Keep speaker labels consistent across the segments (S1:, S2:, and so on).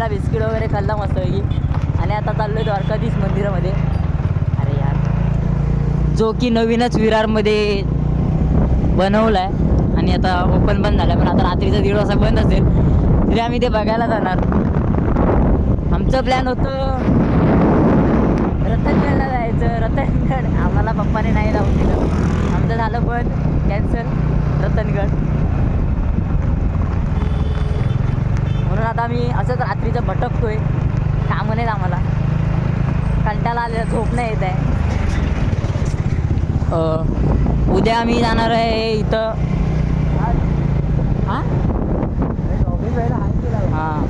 S1: Biscuit वगैरे खाल्ला मस्तपैकी आणि आता चाललोय द्वारकाधीश मंदिरामध्ये. अरे यार, जो की नवीनच विरारमध्ये बनवला आहे आणि आता ओपन बंद झाला, पण आता रात्रीचा 1:30 वाजता बंद असेल तरी आम्ही ते बघायला जाणार. आमचं प्लॅन होतं रतनगडला जायचं. रतनगड आम्हाला पप्पाने नाही जाऊन दिलं, आमचं झालं पण कॅन्सल रतनगड. म्हणून आता आम्ही असंच रात्रीचं भटकतोय. कामं नाहीत आम्हाला, कंटाळा आलेला, झोप नाही येत आहे. उद्या आम्ही जाणार आहे इथं. हां हां,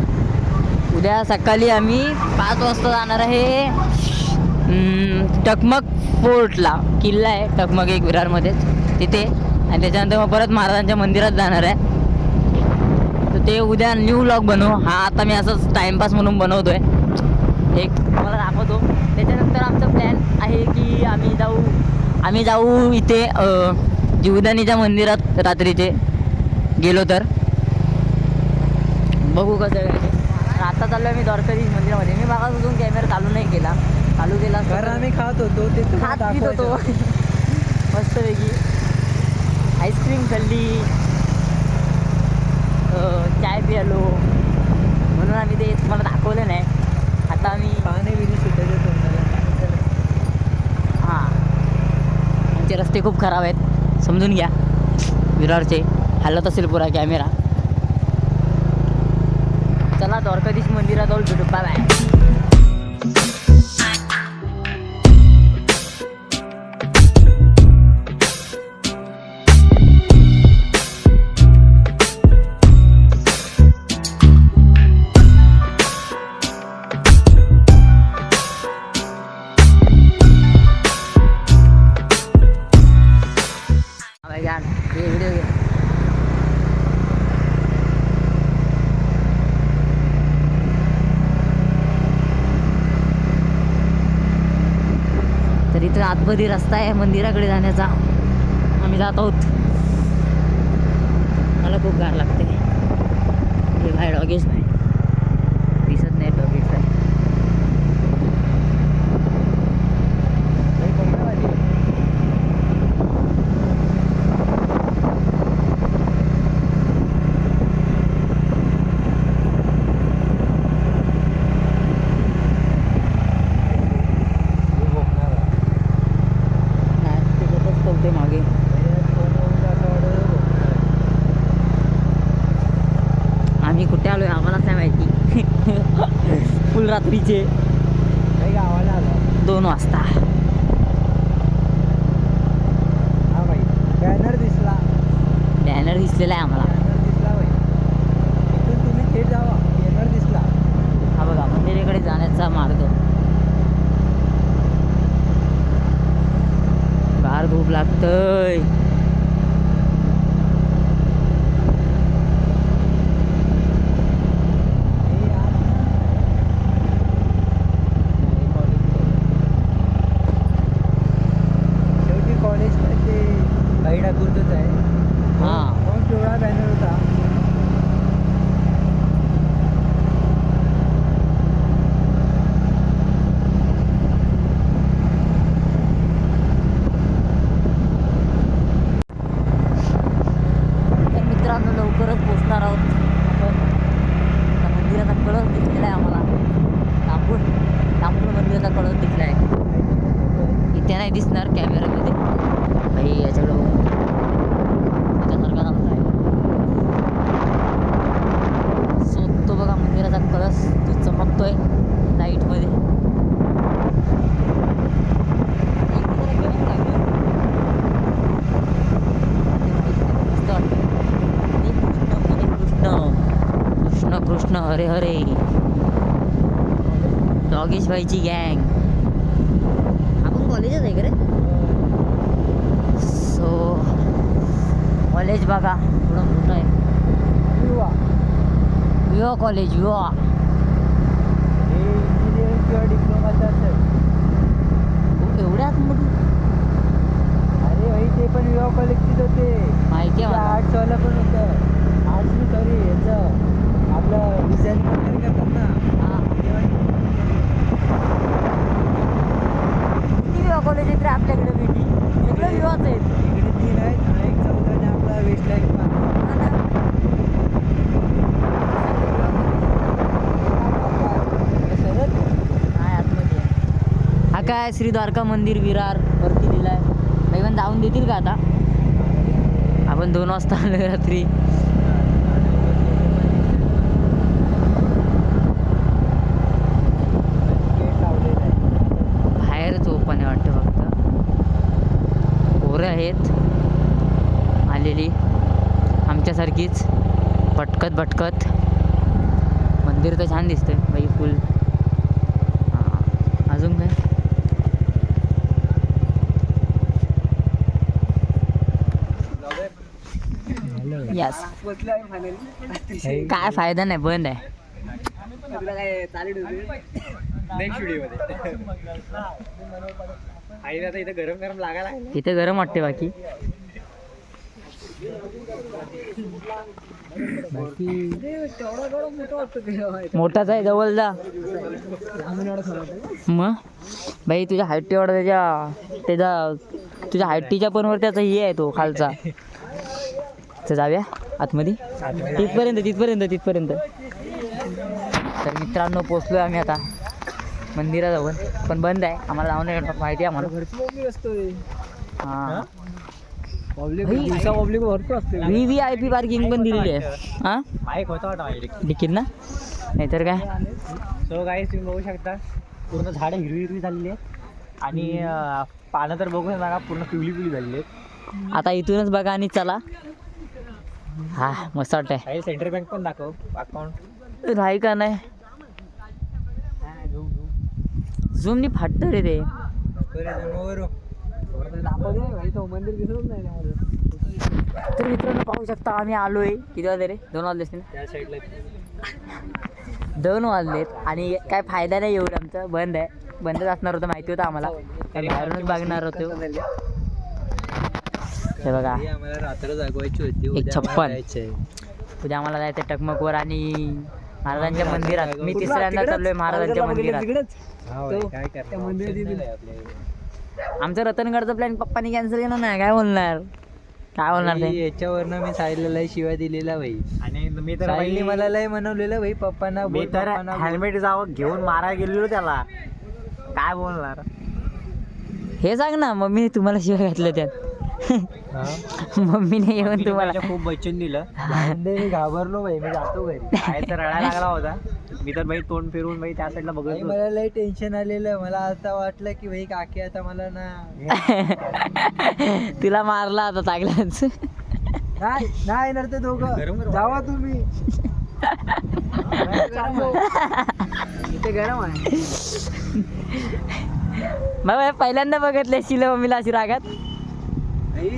S1: उद्या सकाळी आम्ही 5 वाजता जाणार आहे टकमक फोर्टला. किल्ला आहे टकमक एक विरारमध्येच, तिथे. आणि त्याच्यानंतर मग परत महाराजांच्या मंदिरात जाणार आहे. तर ते उद्या न्यू व्लॉग बनवू. हा आता मी असंच टाईमपास म्हणून बनवतो आहे, एक तुम्हाला दाखवतो. त्याच्यानंतर आमचा प्लॅन आहे की आम्ही जाऊ इथे जीवदानीच्या मंदिरात रात्रीचे गेलो तर बघू कसं आहे. आता चाललो आहे मी द्वारकाधीश मंदिरामध्ये. मी मागापासून कॅमेरा चालू नाही केला, चालू केला तर
S2: आम्ही खात होतो ते
S1: खात पीत होतो मस्तपैकी. आईस्क्रीम खाल्ली, चाय पिलो, म्हणून आम्ही ते तुम्हाला दाखवलं नाही. आता आम्ही
S2: पाणी बिनी सुटायचं तोंडाला.
S1: हां, आमचे रस्ते खूप खराब आहेत, समजून घ्या. विरारचे हलत असेल पुरा कॅमेरा. चला द्वारकाधीश मंदिरात जाऊन भेटू. Bye bye. व्हिडिओ घे. तर इथं आतमध्ये रस्ता आहे मंदिराकडे जाण्याचा, आम्ही जात आहोत. मला खूप गार लागते. हे काय डॉगेज नाही दिसत, नाही डॉगेज काय. मागे आम्ही कुठे आलोय आम्हालाच नाही माहिती. फुल रात्रीचे
S2: गावाला आलो
S1: 2 वाजता.
S2: हा भाई, बॅनर दिसला.
S1: बॅनर दिसलेला आहे आम्हाला.
S2: बॅनर दिसला भाई, इथून तुम्ही थेट जावा. बॅनर दिसला.
S1: हा बघा मंदिराकडे जाण्याचा मार्ग. गार धूप लागतंय.
S2: शेवटी कॉलेज ते काही ठाकूरचंच आहे.
S1: हां,
S2: मग केवढा बॅनर होता.
S1: लवकरच पोचणार आहोत आपण. मंदिराचा कळस दिसलेला आहे आम्हाला. दामपूर मंदिराचा कळस दिसला आहे. इथे नाही दिसणार कॅमेऱ्यामध्ये भाई, याच्याकडं याच्यासारखा चालत आहे. सो तो बघा मंदिराचा कळस, तो चमकतोय लाईटमध्ये. कृष्ण कृष्ण हरे हरे. डॉगेश भाईची गँग. आपण कॉलेजच आहे का रे? सो कॉलेज बघा थोडं मोठं आहे. युवा कॉलेज, युवा.
S2: हे इंजिनिअरिंग किंवा डिप्लोमाचं असेल.
S1: एवढ्या आतमध्ये?
S2: अरे भाई, ते पण युवा कॉलेजचीच होते.
S1: माहिती आहे मला.
S2: आर्ट्सवाला पण होतं. आर्ट्स मी सॉरी याचं आपलं डिझाईन वगैरे करतात ना.
S1: काय श्री द्वारका मंदिर विरार वरती लिहिलं आहे. भाई पण जाऊन देतील का आता? आपण 2 वाजता आलो रात्री. बाहेरच ओपन आहे वाटतं, फक्त पोरं आहेत आलेली आमच्यासारखीच भटकत भटकत. मंदिर तर छान दिसतंय बाई, फुल. हां, अजून काय? यस. काय फायदा नाही, बंद आहे.
S2: इथं गरम गरम लागायला
S1: इथे गरम वाटते बाकी. मोठाच आहे, जवळ जा. मग बाई तुझ्या हाईट एवढा त्याचा तुझ्या हाईटीच्या पण वर त्याचा हे आहे तो खालचा. तर जाऊया आतमध्ये, तिथपर्यंत. तर मित्रांनो पोचलोय आम्ही आता मंदिराजवळ, पण बंद आहे. आम्हाला जाऊन माहिती आहे आम्हाला. हां,
S2: पब्लिक भरपूर असते.
S1: VIP पार्किंग पण दिलेली आहे. हां,
S2: बाईक होता
S1: डिकीत ना, नाहीतर काय.
S2: सो गाईस तुम्ही बघू शकता पूर्ण झाडं हिरवी झालेली आहेत आणि पानं तर बघू नका, पूर्ण पिवळी झालेली आहेत.
S1: आता इथूनच बघा आणि चला. हा मस्त वाटतंय.
S2: काही सेंट्रल बँक पण दाखव अकाउंट.
S1: राही का नाही, झूमनी फाटतं रे ते.
S2: मंदिर दिसत नाही.
S1: तर मित्रांनो पाहू शकता आम्ही आलोय. किती वाजले रे? 2 वाजले असतील.
S2: त्या साईडला
S1: 2 वाजलेत आणि काय फायदा नाही एवढं. आमचं बंद आहे. बंदच असणार होतं, माहिती होतं आम्हाला. बाहेरूनच बघणार होतो. हे बघा,
S2: आम्हाला रात्र जागवायची होती.
S1: 156. उद्या आम्हाला जायचं टकमकवर आणि महाराजांच्या मंदिरात. मी तिसऱ्यांदा चाललोय महाराजांच्या मंदिरात.
S2: काय करणार?
S1: आमचं रतनगडचा प्लॅन पप्पानी कॅन्सल केला नाही. काय बोलणार ते?
S2: याच्यावरनं मी साहिलला लय शिवाय दिलेला भाई. आणि मी तर साहिलने मला लय म्हणवलेलं भाई पप्पांना. मी तर हेल्मेट जावं घेऊन मारा गेलेलो त्याला. काय बोलणार
S1: हे सांग ना. मम्मी तुम्हाला शिवाय घातलं त्यात. मम्मीने येऊन तुम्हाला
S2: खूप वचन दिलं. मी घाबरलो भाई, मी जातो घरी. काय तर रडायला लागला होता. मी तर भाई तोंड फिरवून भाई त्या साईडला बघत. मला लय टेन्शन आलेलं. मला आता वाटलं की भाई काकी आता मला ना
S1: तुला मारला आता चांगलाच.
S2: नाही येणार ते दोघं. जावा तुम्ही. इथे गरम आहे.
S1: मग पहिल्यांदा बघितले शिला मम्मीला अशी रागात.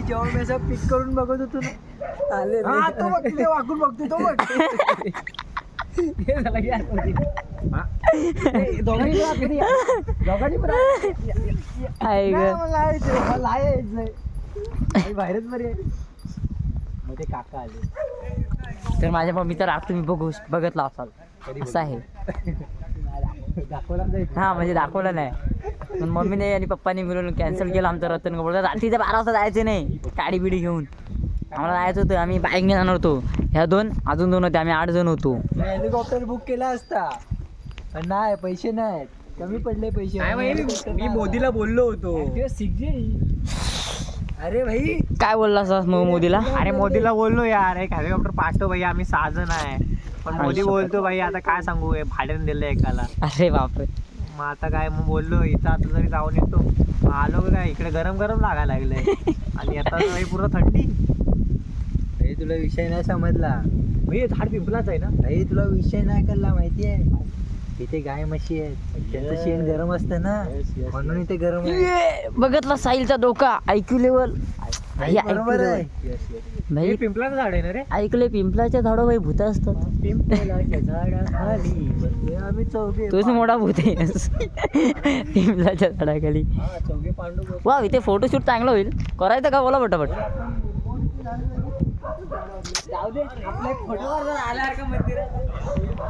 S2: जेव्हा मी असं पिक करून बघत होतो ना, आले तो बघते, वाकून बघतो तो बघते. बाहेरच बरे. मग ते काका आले.
S1: तर माझ्या मम्मीचा राग तुम्ही बघितला असाल. असं आहे. हा म्हणजे दाखवलं नाही. पण मम्मीने आणि पप्पाने मिळून कॅन्सल केलं आमचं रतनगड. रात्रीच्या 12 वाजता जायचं नाही गाडी बिडी घेऊन. आम्हाला जायचं होतं. आम्ही बाईकने जाणार होतो. ह्या 2 अजून 2 होते. आम्ही 8 जण होतो.
S2: हेलिकॉप्टर बुक केला असता पण नाही, पैसे नाहीत. कमी पडले पैसे. मी मोदीला बोललो होतो. अरे भाई
S1: काय बोलला असं मग मोदीला?
S2: अरे मोदीला बोललो यार एक हेलिकॉप्टर पाठव भाई, आम्ही 6 जण आहे. पण मोदी बोलतो भाई आता काय सांगू, भाड्याने दिलं एकाला.
S1: अरे बापरे.
S2: मग आता काय, मग बोललो इथं आता जरी जाऊन येतो. मग आलो काय इकडे गरम गरम लागायला लागलंय. आणि आता भाई पूर्ण थंडी. भाई तुला विषय नाही समजला. भाई झाड पिंपलाच आहे ना. भाई तुला विषय नाही कळला माहिती आहे. इथे गाय म्हशी आहेत, त्यांचं शेण गरम असतं ना, म्हणून इथे गरम आहे.
S1: बघितला साहिलचा डोका. IQ लेवल
S2: बरोबर आहे भाई. पिंपलाचं झाड आहे ना रे.
S1: ऐकले पिंपलाच्या झाडं भाई भूत असतात.
S2: पिंपलाच्या झाडाखाली बसले आम्ही चौघे.
S1: तोच मोठा भूत आहे पिंपलाच्या झाडाखाली.
S2: चौघे पांडू.
S1: वा इथे फोटोशूट चांगलं होईल. करायचं का बोला पटापट.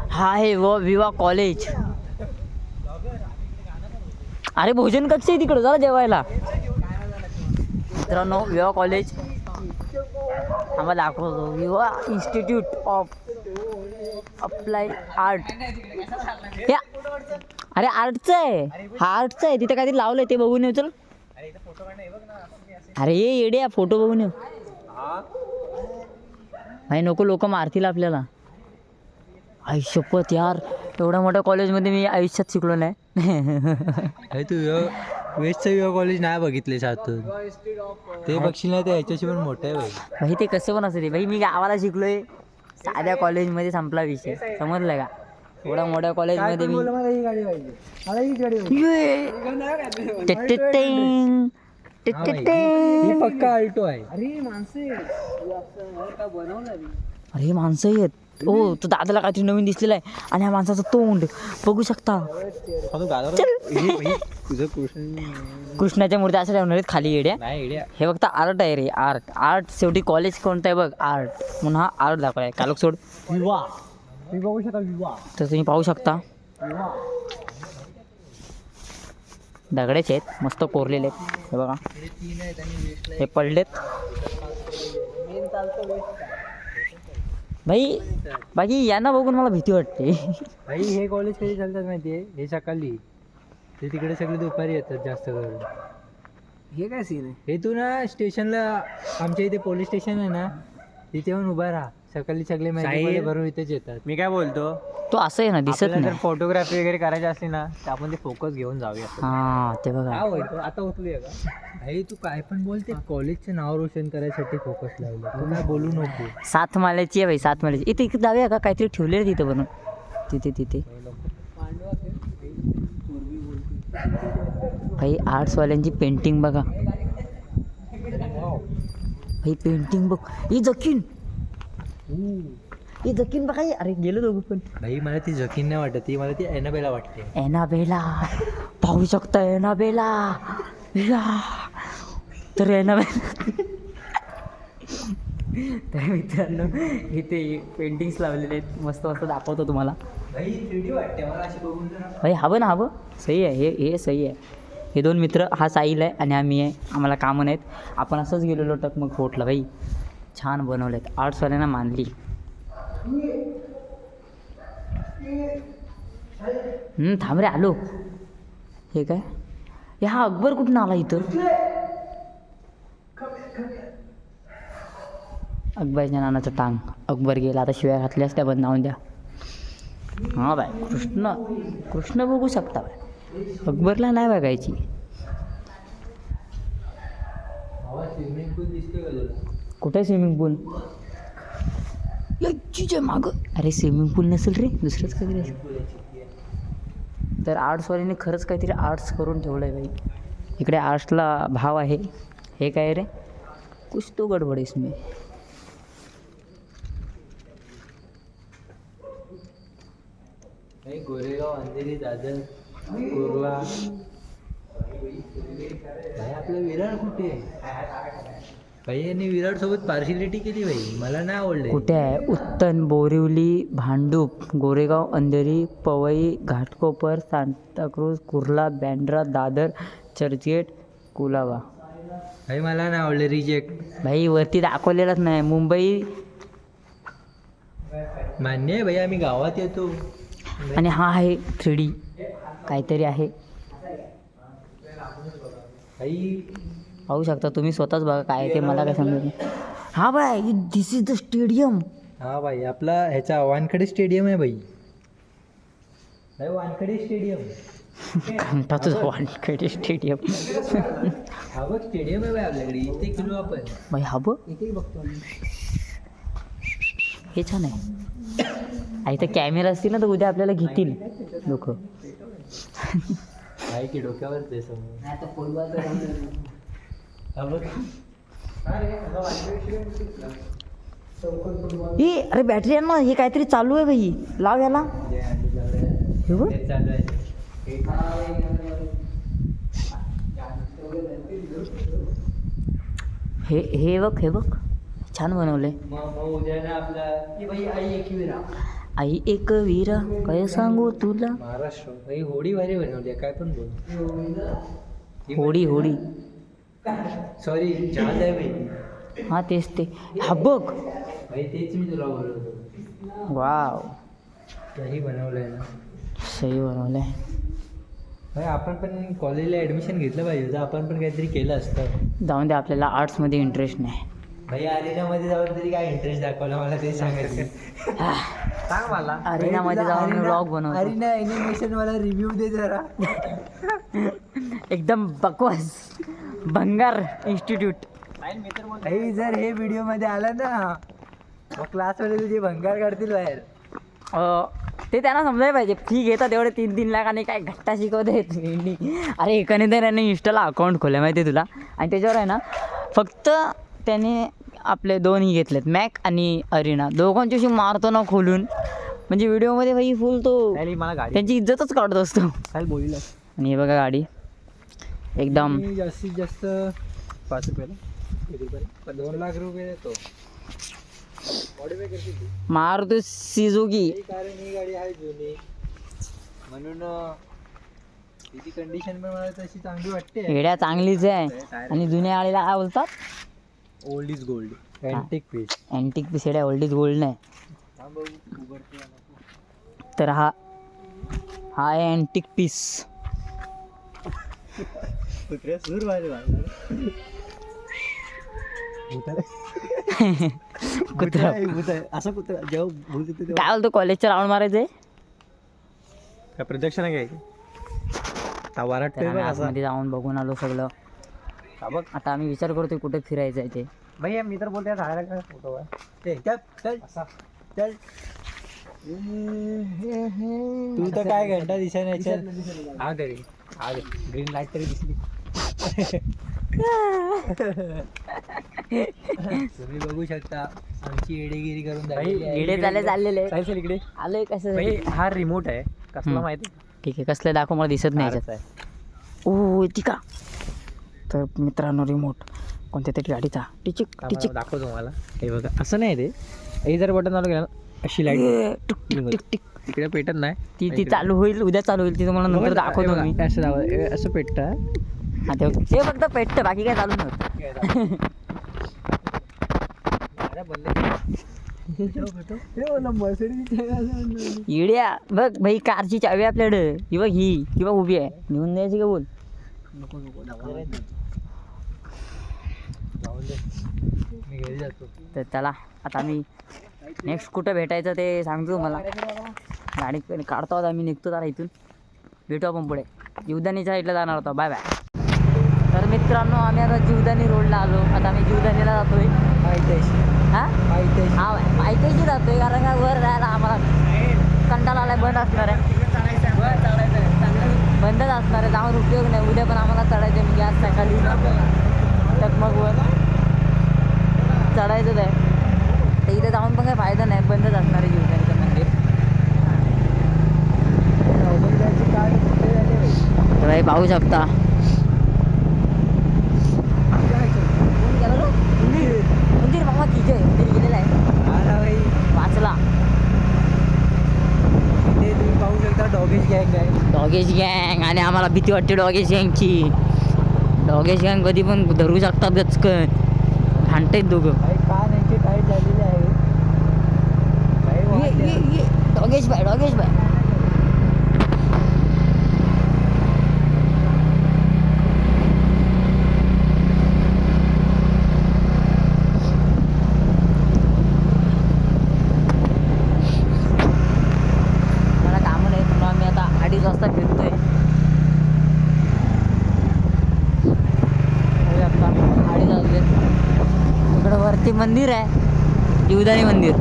S1: हा आहे विवा कॉलेज. अरे भोजन कक्ष आहे तिकडं, जरा जेवायला. मित्रांनो विवा कॉलेज आम्हाला दाखवतो. विवा इन्स्टिट्यूट ऑफ अप्लाय आर्ट या अरे आर्टचं आहे हा आर्टचं आहे तिथं काहीतरी लावलंय ते बघून येऊ चल अरे ये येड्या फोटो बघून येऊ नाही नको लोक मारतील आपल्याला आयुष्यपत यार एवढ्या मोठ्या कॉलेजमध्ये मी आयुष्यात शिकलो नाही
S2: तू वेस्टचं युवा कॉलेज नाही बघितले आतून ते बघशील ना ते ह्याच्याशी पण मोठं आहे
S1: भाई ते कसं पण असते भाई मी गावाला शिकलोय साध्या कॉलेजमध्ये संपला विषय समजलं का एवढ्या मोठ्या कॉलेजमध्ये मी
S2: पक्का आल्टो आहे
S1: अरे माणसं आहेत हो तो दादाला काहीतरी नवीन दिसलेला आहे आणि ह्या माणसाचं तोंड बघू शकता
S2: तुझं
S1: कृष्णाच्या मूर्त्या अशा ठेवणार आहेत खाली येड्या हे फक्त आर्ट आहे रे आर्ट आर्ट शेवटी कॉलेज कोणतं आहे बघ आर्ट म्हणून हा आर्ट दाखवलाय कालोख सोड
S2: विवाह तुम्ही बघू शकता विवाह
S1: तर तुम्ही पाहू शकता दगडेच आहेत मस्त कोरलेले आहेत हे बघा हे पडलेत भाई बाकी यांना बघून मला भीती वाटते
S2: भाई हे कॉलेज कधी चालतात माहिती आहे हे सकाळी ते तिकडे सगळे दुपारी येतात जास्त करून हे काय सीन आहे हे तू ना स्टेशनला आमच्या इथे पोलीस स्टेशन आहे ना तिथे पण उभा राहा सकाळी सगळे माहिती भरून इथेच येतात मी काय बोलतो
S1: तो असं आहे ना दिसत
S2: जर
S1: नाही
S2: फोटोग्राफी वगैरे करायची असली ना तर आपण ते फोकस घेऊन जाऊया
S1: हा ते बघा
S2: काय होईल आता उचलूया का भाई तू काय पण बोलते कॉलेजचं नाव रोशन करायसाठी फोकस लावलं तू काय बोलू नको
S1: सात माल्याची आहे भाई सात माल्याची इथे इकडे जाऊया का काहीतरी ठेवले तिथं बनून तिथे भाई आर्ट्सवाल्यांची पेंटिंग बघा भाई पेंटिंग बघ ही जकीन ही जकीन बघा अरे गेलो दोघं पण
S2: भाई मला ती जकीन नाही वाटत ती मला ती एनाबेला वाटते
S1: एनाबेला पाहू शकता एनाबेला या तर एनाबेला तर मित्रांनो इथे पेंटिंग्स लावलेले आहेत मस्त मस्त दाखवतो तुम्हाला
S2: भाई 3D वाटते मला अशी बघून
S1: भाई हवं ना हवं सही आहे हे सही आहे हे दोन मित्र हा साहिल आहे आणि आम्ही आहे आम्हाला कामं नाहीत आपण असंच गेलेलो टकमक फोर्टला भाई छान बनवलेत आर्ट्सवाल्यांना मानली थांब रे आलो हे काय हे हा अकबर कुठून आला इथं अकबरच्या नानाचं टांग अकबर गेला आता शिव्या घातल्यास त्या बदनावून द्या हां बाय कृष्ण बघू शकता बाय अकबरला नाही बघायची कुठे स्विमिंग पूल याची मागं अरे स्विमिंग पूल नसेल रे दुसरंच काहीतरी असेल तर आर्ट्सवाल्यांनी खरंच काहीतरी आर्ट्स करून ठेवलं आहे बाई इकडे आर्ट्सला भाव आहे हे काय रे कुछ तो गडबड आहे इसमें
S2: गोरेगाव अंधेरी दादर कुर्ला आपलं विरार कुठे भाई यांनी विरार सोबत पार्शिलिटी केली भाई मला नाही आवडले
S1: कुठे आहे उत्तन बोरिवली भांडूप गोरेगाव अंधेरी पवई घाटकोपर सांताक्रूज कुर्ला बँड्रा दादर चर्चगेट कुलाबा
S2: भाई मला नाही आवडले रिजेक्ट
S1: भाई वरती दाखवलेलंच नाही मुंबई
S2: मान्य आहे भाई आम्ही गावात येतो
S1: आणि हा आहे 3D काहीतरी आहे
S2: भाई
S1: पाहू शकता तुम्ही स्वतःच बघा काय ते मला काय समजत नाही हा bye this is the stadium
S2: हा भाई आपला ह्याचा वानखडे स्टेडियम आहे भाई वानखडे स्टेडियम
S1: घंटा तुझा वानखेडे स्टेडियम
S2: हा बघ स्टेडियम आहे भाई आपल्याकडे इथे गेलो आपण
S1: भाई हा बघ
S2: इथे बघतो
S1: हे छान आहे इथं कॅमेरा असतील ना तर उद्या आपल्याला घेतील लोक
S2: आहे की डोक्यावर ते समोर
S1: हे अरे बॅटरी आहे ना हे काहीतरी चालू आहे भाई लाव याला हे बघ
S2: चालू आहे
S1: हे बघ हे बघ छान बनवलंय
S2: मग उद्या ना आपला की भाई
S1: आई एक वीरा काय सांगू तुला
S2: महाराष्ट्र भाई होडी भारी बनवली काय पण बोल
S1: होडी
S2: सॉरी जहाज आहे भाई
S1: हा तेच ते हा बघ
S2: भाई तेच मी तुला बोलत होतो
S1: वाव
S2: काही बनवलंय ना
S1: सही बनवलंय.
S2: भाई आपण पण कॉलेजला ॲडमिशन घेतलं पाहिजे, तर आपण पण काहीतरी केलं असतं.
S1: जाऊन दे, आपल्याला आर्ट्समध्ये इंटरेस्ट नाही.
S2: भाई अरेनामध्ये जाऊन तरी काय इंटरेस्ट दाखवला मला ते सांगायचं. सांग मला
S1: अरेनामध्ये जाऊन व्लॉग बनवतो.
S2: अरेना ॲनिमेशन मला रिव्ह्यू दे जरा.
S1: एकदम बकवास भंगार इन्स्टिट्यूट.
S2: भाई जर हे व्हिडिओ मध्ये आलं ना, मग क्लासमध्ये तुझे भंगार काढतील बाहेर.
S1: ते त्यांना समजायला पाहिजे. फी घेतात एवढे 3-3 लाख आणि काय घट्टा शिकवते. अरे एकाने तर याने इंस्टाला अकाउंट खोलं माहिती आहे तुला, आणि त्याच्यावर आहे ना फक्त त्याने आपले 2 घेतलेत, मॅक आणि अरिना. दोघांच्याशी मारतो ना खोलून, म्हणजे व्हिडिओमध्ये भाई फुल तो
S2: मला गाडी
S1: त्यांची इज्जतच काढत असतो.
S2: काय बोललं.
S1: आणि हे बघा गाडी एकदम
S2: जास्तीत जास्त 5 रुपयाला 2 लाख रुपये देतो.
S1: मारुती सुझुकी.
S2: कारण ही गाडी आहे जुनी, म्हणून तिची कंडिशन पण मला तशी चांगली वाटते.
S1: येड्या चांगलीच आहे. आणि जुन्या गाडीला काय बोलतात,
S2: old is gold, antique piece.
S1: Antique piece. येड्या ओल्ड इज गोल्ड नाही. तर हा आहे अँटिक पीस.
S2: सूर
S1: कुत्रा
S2: असं कुत्रा जेव्हा भूत येते
S1: काय बोलतो, कॉलेजच्या राऊंड मारायचंय.
S2: काय प्रदक्षिणा घ्यायची.
S1: तर आम्ही आतमध्ये जाऊन बघून आलो सगळं.
S2: बघ
S1: आता आम्ही विचार करतोय कुठे फिरायचं आहे ते.
S2: भैया मी तर बोलते झाडाला काय फोटो आहे. चल चल तू तर काय घंटा दिसाय नाही. चल हा तरी हा ग्रीन लाईट तरी दिसली. तुम्ही बघू शकता आमची येडेगिरी करून
S1: येडे चाललेले
S2: चल इकडे
S1: आलोय कसं.
S2: हा रिमोट आहे कसला माहिती.
S1: ठीक आहे, कसलं दाखव, मला दिसत नाही याच्यात. ओ ती का. तर मित्रांनो रिमोट कोणत्या तरी गाडीचा टिचिक टिचिक
S2: दाखव तुम्हाला. हे बघा असं नाही ते, हे जर बटन चालू केलं अशी light
S1: tick tick tick tick
S2: तिकडे पेटत नाही.
S1: ती चालू होईल, उद्या चालू होईल. ती तुम्हाला नंतर दाखवतो मी.
S2: असं पेटतं.
S1: हा ते फक्त पेटतं, बाकी काय चालू नव्हतं. इड्या बघ भाई, कारची चावी आपल्याकडे ही बघ, ही किंवा उभी आहे, घेऊन द्यायची का बोल. तर चला आता आम्ही नेक्स्ट कुठं भेटायचं ते सांगतो तुम्हाला. गाडी काढतो आता आम्ही, निघतो जरा इथून. भेटू आपण पुढे जीवदानीच्या साईडला जाणार होतो. Bye bye. तर मित्रांनो आम्ही आता जीवदानी रोडला आलो. आता आम्ही जीवदानीला जातोय. हां पायथ्याशी जातोय, कारण का वर राहायला आम्हाला कंटाळा आलाय. बंद असणार आहे, बंदच असणार आहे. जाऊन उपयोग नाही. उद्या पण आम्हाला चढायचं, म्हणजे आज सकाळी टकमकवर चढायचंच आहे. तर इथे जाऊन पण काही फायदा नाही, बंदच असणार आहे जीवदानीचं मंदिर. तर भाई पाहू शकता मंदिर मामा तिथे मंदिर गेलेलं आहे वाचला.
S2: ते तुम्ही पाहू शकता डॉगेश गँग आहे.
S1: डॉगेश गँग. आणि आम्हाला भीती वाटते डॉगेश गँगची. डॉगेश गँग कधी पण धरू शकतात गचकन, भांडतायत दोघं.
S2: कान यांचे टाईट झालेले आहे.
S1: डॉगेश बाय डॉगेश बाय. मला कामं नाही, म्हणून आम्ही आता 2:30 वाजता फिरतोय. आता 2:30 वाजले. इकडं वरती मंदिर आहे, जीवदानी मंदिर.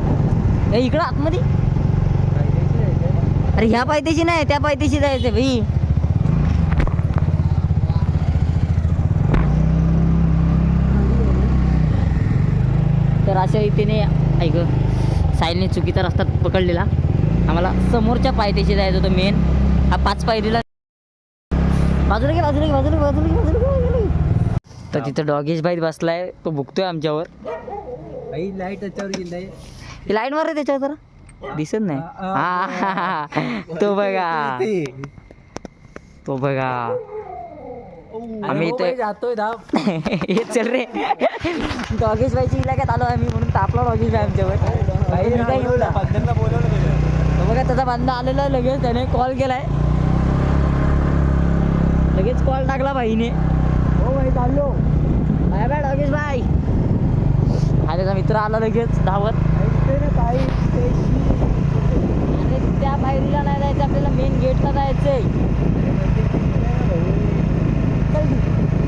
S1: हे इकडं आतमध्ये. अरे ह्या पायथ्याशी नाही, त्या पायथ्याशी जायचं भाई. तर अशा रीतीने ऐक साहिलने चुकीचा रस्ता पकडलेला. आम्हाला समोरच्या पायथ्याशी जायचं होतं मेन. हा 5 पायरीला बाजूला घे, बाजूला घे, बाजूला घे, बाजूला घे, बाजूला घे. तर तिथं डॉगेश बाईत बसलाय, तो भुकतोय आमच्यावर.
S2: लाईट त्याच्यावर गेलाय.
S1: लाईट मार रे त्याच्यावर, जरा दिसत नाही. हा तो बघा, तो बघा. आम्ही इथे
S2: जातोय धाप.
S1: हे चल रे. डॉगेश बाईची इलाक्यात आलो आम्ही, म्हणून तापला डॉगेश बाई आमच्यावर.
S2: बोलवलं
S1: बघा त्याचा बांधा आलेला आहे लगेच, त्याने कॉल केलाय, लगेच कॉल टाकला भाईने.
S2: हो भाई चाललो.
S1: Bye bye Dogesh bye. हा त्याचा मित्र आला लगेच धावत.
S2: काही
S1: आणि त्या पायरीला नाही जायचं आपल्याला, मेन गेटला जायचंय.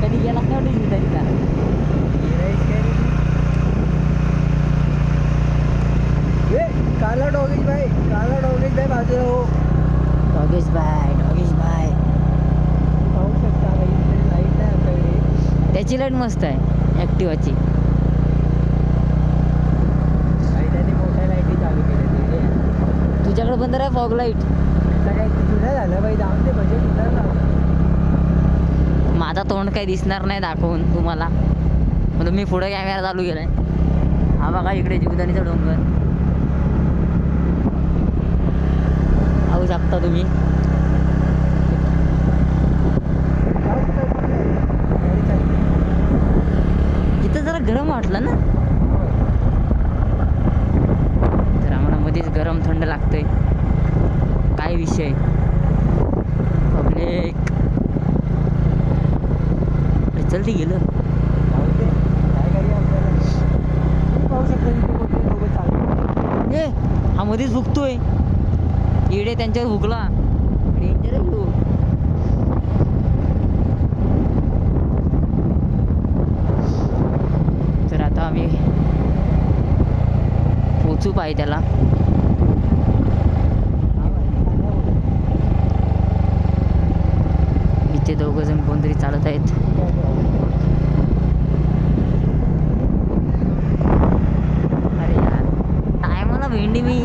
S1: कधी गेला नाही तरीला.
S2: काला डॉगेश भाई, काला डॉगेश भाई बाजूला हो.
S1: डॉगेश बाय, डॉगेश बाय.
S2: पाहू शकता भाई, इकडे लाईट आहे आपल्याकडे.
S1: त्याची लाईट मस्त आहे ॲक्टिवाची.
S2: काही त्याने मोठ्या लाईटी चालू केल्या.
S1: तुझ्याकडे पण तर आहे फॉग लाईट.
S2: आता काय जुनं झालं भाई, जाऊन ते बजेट उतरलं.
S1: माझा तोंड काही दिसणार नाही दाखवून तुम्हाला, म्हणून मी पुढे कॅमेरा चालू केलाय. हा बघा इकडे जीवदानीचा डोंगर पाहू शकता तुम्ही. इथं जरा गरम वाटलं ना, तर आम्हाला मध्येच गरम थंड लागतंय. काय विषय पब्लिक. चल ते गेलं.
S2: पाहू शकता इथे कुठे दोघं चालू.
S1: ए हा मध्येच भुकतोय. इडे त्यांच्यावर भुकला. डेंजर आहे तो. तर आता आम्ही पोचू पाहिजे त्याला. इथे दोघं जण कोणतरी चालत आहेत. अरे यार टायमाला भेंडी मी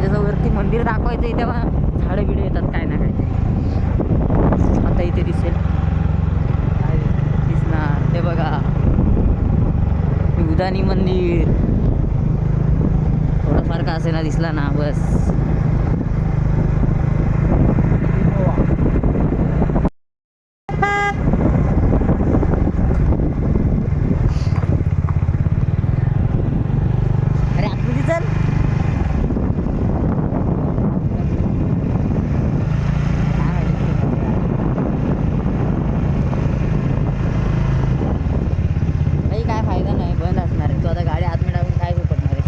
S1: जसं वरती मंदिर दाखवायचं तेव्हा झाडं बिडं येतात काय ना काय. आता इथे दिसेल, दिसणार ते बघा उदानी मंदिर. थोडंफार का असेना दिसला ना बस. अरे आतमध्ये चल. काही काय फायदा नाही, बंद असणार आहे. तू आता गाडी आतमध्ये टाकून काय पडणार आहे.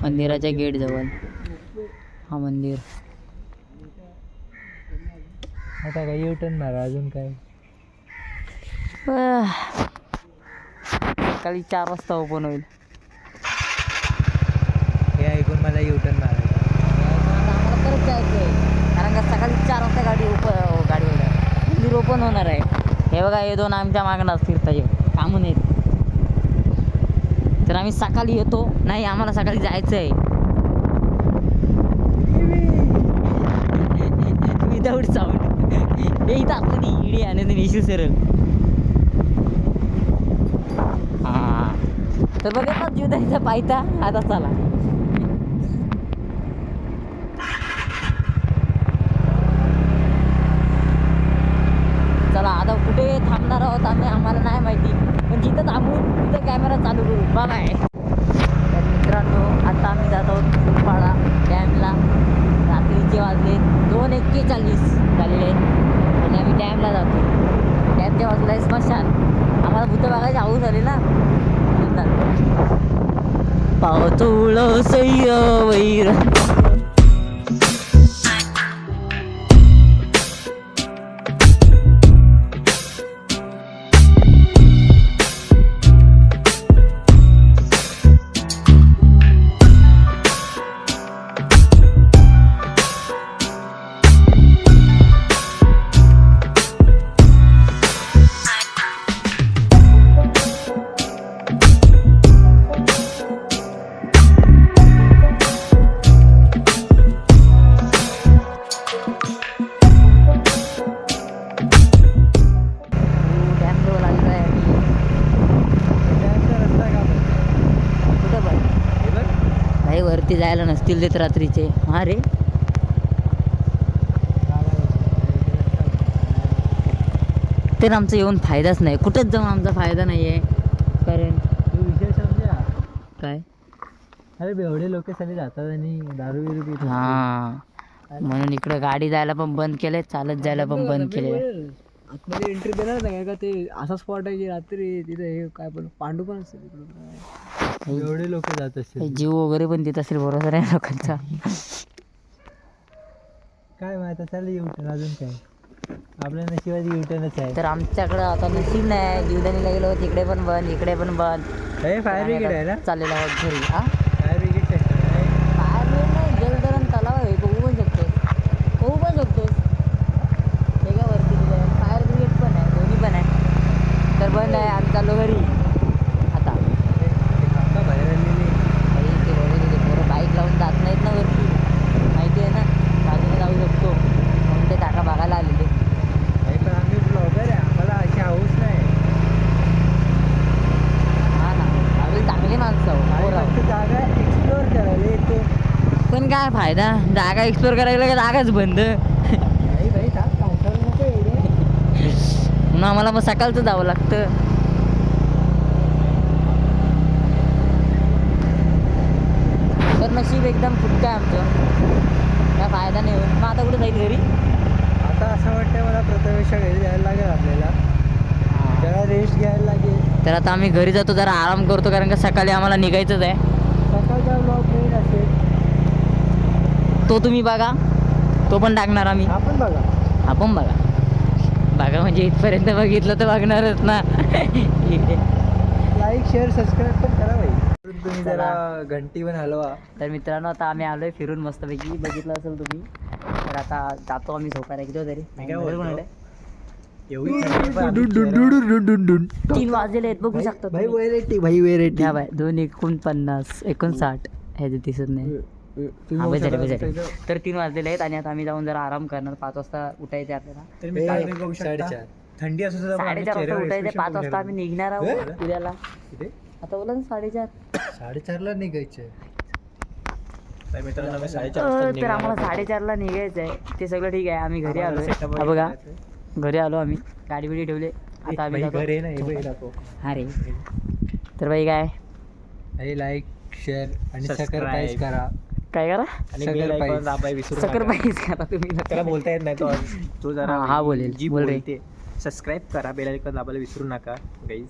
S1: मंदिराच्या गेट जवळ हा मंदिर.
S2: आता काय युटर्न मारा अजून काय.
S1: सकाळी 4 वाजता ओपन होईल.
S2: हे ऐकून मला युटर्न मारायचं.
S1: आम्हाला परत जायचं आहे, कारण का सकाळी 4 वाजता गाडी होणार, मंदिर ओपन होणार आहे. हे बघा हे दोन आमच्या मागणार फिरताय कामून येत. तर आम्ही सकाळी येतो. नाही आम्हाला सकाळी जायचं आहे. Without sound. हे इथं आपलं ती इडी आणि नेशील सरळ. हां तर बघा ना जीवदानीचा पायथा. आता चला चला आता कुठे थांबणार आहोत आम्ही आम्हाला नाही माहिती, पण जिथं थांबून तिथं कॅमेरा चालू करू. बाय. तर मित्रांनो आता आम्ही जात आहोत फुलपाडा डॅमला. रात्रीचे वाजले 2:41 झालेले आहेत आणि आम्ही डॅमला जातो. डॅमच्या बाजूला आहे स्मशान. आम्हाला भूतं बघायची हौस झाली ना. पावतोळ सय्य वैर ते जायला नसतील देत रात्रीचे. हा रे, तर आमचा येऊन फायदाच नाही. कुठंच जाऊन आमचा फायदा नाही आहे. कारण
S2: तू विषय समजा.
S1: काय,
S2: अरे बेवडे लोक सगळे जातात आणि दारू बिरू पितात.
S1: हां, म्हणून इकडं गाडी जायला पण बंद केले, चालत जायला पण बंद केले.
S2: आतमध्ये एंट्री देणार नाही का? ते असा स्पॉट आहे की रात्री तिथे हे काय पण पांडू पण असते तिकडे. एवढे लोक जात असतील.
S1: जीव वगैरे पण देत असेल, भरोसा नाही लोकांचा.
S2: काय माहिती, चालेल युटर्न. अजून काय आपल्या नशिबाची युटर्नच आहे.
S1: तर आमच्याकडं आता नशीब नाही. जीवदानीला गेलो तिकडे पण बंद, इकडे पण बंद.
S2: हे फायर ब्रिगेड आहे ना?
S1: चाललेला आहोत घरी. हा,
S2: फायर ब्रिगेड सेक्टर आहे.
S1: फायर ब्रिगेड नाही, जलधरण तलाव आहे. बघू पण शकतोस. हे काय वरती दिलं, फायर ब्रिगेड पण आहे, दोन्ही पण आहे. तर बंद आहे. आम्ही चाललो घरी आता.
S2: ते काका बाहेर आलेले.
S1: काही ते रोडे पोरं बाईक लावून जात नाहीत ना वरती, माहिती आहे ना, बाजूला जाऊ शकतो म्हणून ते काका बघायला आलेले.
S2: नाही पण आम्ही ब्लॉगर आहे, आम्हाला अशी हाऊस नाही.
S1: हा ना, आम्ही चांगली माणसं आहोत,
S2: आम्ही
S1: पोरं आहोत.
S2: फक्त जागा एक्सप्लोअर करायला येतो.
S1: पण काय फायदा, जागा एक्सप्लोर करायला का जागाच बंद.
S2: नाही भाई, थांब, पावसाळा नको एवढे.
S1: म्हणून आम्हाला मग सकाळचं जावं लागतं. तर नशीब एकदम फुटका आहे आमचं, काय फायदा नाही होत. मग आता कुठे जाईल घरी?
S2: आता असं वाटतंय मला प्रथमेशच्या घरी जायला लागेल आपल्याला. त्याला रेस्ट घ्यायला लागेल.
S1: तर आता आम्ही घरी जातो, जरा आराम करतो, कारण का सकाळी आम्हाला निघायचंच आहे.
S2: सकाळचा ब्लॉग मेन असेल,
S1: तो तुम्ही बघा, तो पण टाकणार आम्ही.
S2: आपण बघा.
S1: आपण बघा म्हणजे इथपर्यंत बघितलं तर बघणारच ना.
S2: लाईक शेअर सबस्क्राईब पण करा भाई. तुम्ही
S1: चला.
S2: जरा घंटी पण हलवा.
S1: तर मित्रांनो, आता आम्ही आलोय फिरून मस्तपैकी, बघितलं असेल तुम्ही. तर आता जातो आम्ही झोपायला. किती तरी
S2: मी काय बोलतो? एवढी
S1: 3 वाजलेले आहेत, बघू शकता
S2: भाई
S1: तुम्ही.
S2: व्हेरायटी, भाई व्हेरायटी.
S1: घ्या बाय, 249 59 ह्याचे दिसत नाही. हा, बजारे. तर 3 वाजलेले आहेत आणि आता आम्ही जाऊन जरा आराम करणार. 5 वाजता उठायचे आपल्याला.
S2: 4:30 थंडी असू सुद्धा
S1: 4:30 वाजता उठायचे. 5 वाजता आम्ही निघणार आहोत उद्याला. आता बोला ना 4:30.
S2: 4:30ला निघायचं.
S1: तर आम्हाला 4:30ला निघायचं आहे. ते सगळं ठीक आहे. आम्ही घरी आलो. हा बघा, घरी आलो आम्ही, गाडी बिडी ठेवले. आता आम्ही जातो. हा रे, तर बाई काय,
S2: लाईक शेअर आणि सबस्क्राईब करा.
S1: काय करा,
S2: साखरपाईस
S1: करा तुम्ही.
S2: त्याला बोलता येत नाही तो जरा.
S1: हा बोलेल,
S2: जी
S1: बोल रे.
S2: बोलते. सबस्क्राईब करा, बेल आयकॉन दाबायला विसरू नका गाईज.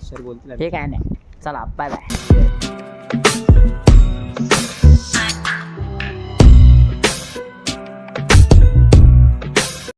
S2: सर बोलतील.
S1: हे काय नाही, चला बाय बाय.